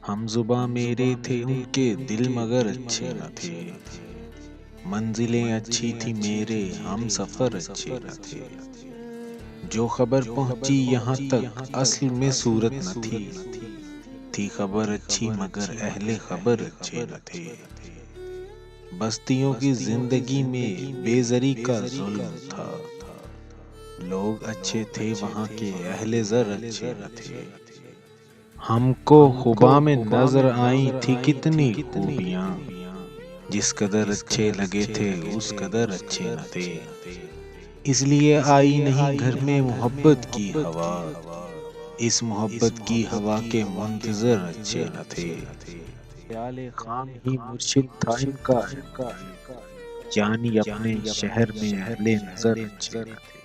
ہم زباں میرے تھے ان کے دل مگر اچھے نہ تھے، منزلیں اچھی تھی میرے ہم سفر اچھے نہ تھے، جو خبر پہنچی یہاں تک اصل میں صورت نہ تھی خبر اچھی مگر اہل خبر اچھے نہ تھے، بستیوں کی زندگی میں بے زری کا ظلم تھا، لوگ اچھے تھے وہاں کے اہل زر اچھے نہ تھے، ہم کو خبا میں نظر آئی تھی کتنی خوبیاں، جس قدر اچھے لگے تھے اس قدر اچھے نہ تھے، اس لیے آئی نہیں گھر میں محبت کی ہوا، اس محبت کی ہوا کے منتظر اچھے نہ تھے، خیال خام ہی مرشد تھا ان کا، یعنی اپنے شہر میں اہل نظر اچھے نہ تھے۔